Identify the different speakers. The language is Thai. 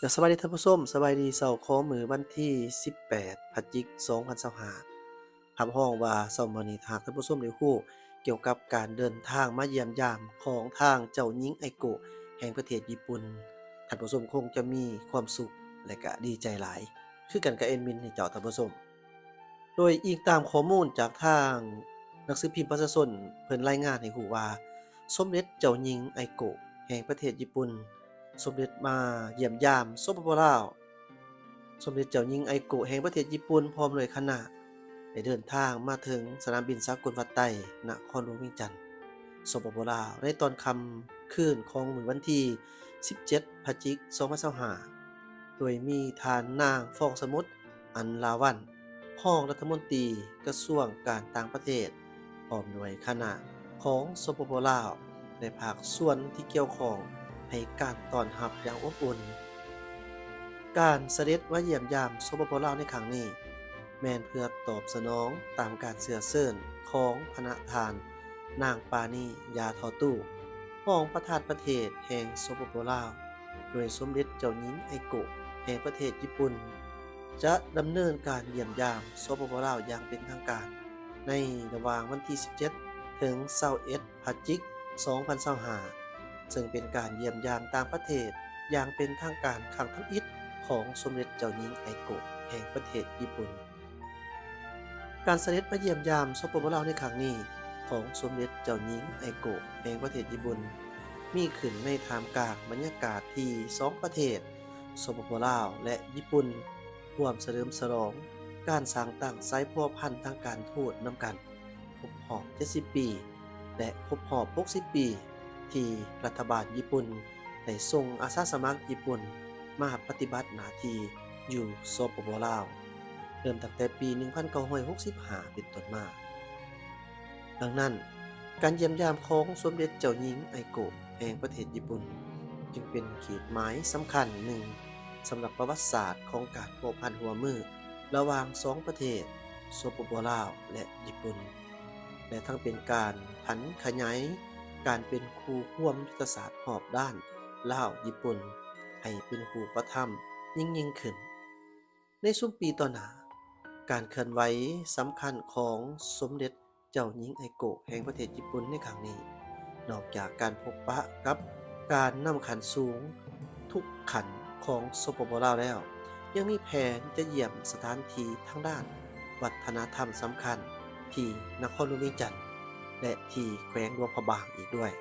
Speaker 1: สวัสดีท่านผู้ชมสบายดีเสาร์ของมื้อวันที่18พฤศจิก2025รับรองว่าเช้ามื้อนี้หากท่านผู้ชมได้ฮู้เกี่ยวกับการเดินทางมาเยี่ยมยามของทางเจ้าหญิงไอโกะแห่งประเทศญี่ปุ่นท่านผู้ชมคงจะมีความสุขและก็ดีใจหลายคือกันกับแอดมินนี่เจ้าท่านผู้ชมโดยอิงตามข้อมูลจากทางหนังสือพิมพ์ประชาชนเพิ่นรายงานให้ฮู้ว่าสมเด็จเจ้าหญิงไอโกะแห่งประเทศญี่ปุ่น สมเด็จมาเยี่ยมยามสปปลาวสมเด็จเจ้าหญิงไอโกะแห่งประเทศญี่ปุ่นพร้อมด้วยคณะได้เดินทางมาถึงสนามบินสากลวัดไต่นครหลวงเวียงจันทน์สปปลาวในตอนค่ำคืนของมื้อวันที่17พฤศจิกายน2025โดยมีทานนางฟองสมุทรอันลาวัลย์รองรัฐมนตรีกระทรวงการต่างประเทศพร้อมด้วยคณะของสปปลาวได้ภาคส่วนที่เกี่ยวข้อง ให้การต้อนรับอย่างอบอุ่น การเสด็จมาเยี่ยมยามสปปลาวในครั้งนี้แม่นเพื่อตอบสนองตามการเชื่อเชิญของพระทานนางปานียาทอตู้รองประธานประเทศแห่งสปปลาวโดยสมเด็จเจ้าหญิงไอโกะแห่งประเทศญี่ปุ่นจะดำเนินการเยี่ยมยามสปปลาวอย่างเป็นทางการในระหว่างวันที่17ถึง21พฤศจิกายน2025 ซึ่งเป็นการเยี่ยมยามต่างประเทศอย่างเป็นทางการครั้งทำอิฐของสมเด็จเจ้าหญิงไอโกะแห่งประเทศญี่ปุ่น การเสด็จมาเยี่ยมยามสปปลาวในครั้งนี้ของสมเด็จเจ้าหญิงไอโกะแห่งประเทศญี่ปุ่นมีขึ้นในท่ามกลางบรรยากาศที่สองประเทศสปปลาวและญี่ปุ่นร่วมเฉลิมฉลองการสร้างตั้งสายพัวพันธุ์ทางการทูตนำกันครบรอบ70 ปีและครบรอบ60 ปีที่รัฐบาลญี่ปุ่นได้ส่งอาสาสมัครญี่ปุ่นมาปฏิบัติหน้าที่อยู่สปปลาว เริ่มตั้งแต่ปี 1965 เป็นต้นมา ดังนั้น การเยี่ยมยามของสมเด็จเจ้าหญิงไอโกะแห่งประเทศญี่ปุ่นจึงเป็นขีดหมายสำคัญหนึ่งสำหรับประวัติศาสตร์ของการพัวพันหัวมือระหว่างสองประเทศสปปลาวและญี่ปุ่น และทั้งเป็นการผันขยายการเป็นคู่ร่วมยุทธศาสตร์รอบด้านลาวญี่ปุ่นให้เป็นคู่ประธรรมยิ่งขึ้น ในช่วงปีต่อหน้าการเคลื่อนไหวสำคัญของสมเด็จเจ้าหญิงไอโกะแห่งประเทศญี่ปุ่นในครั้งนี้ นอกจากการพบปะกับการนำขันสูงทุกขันของสปปลาวแล้ว ยังมีแผนจะเยี่ยมสถานที่ทางด้านวัฒนธรรมสำคัญที่นครหลวงเวียงจันทน์และที่แขวงหลวงพระบางอีกด้วย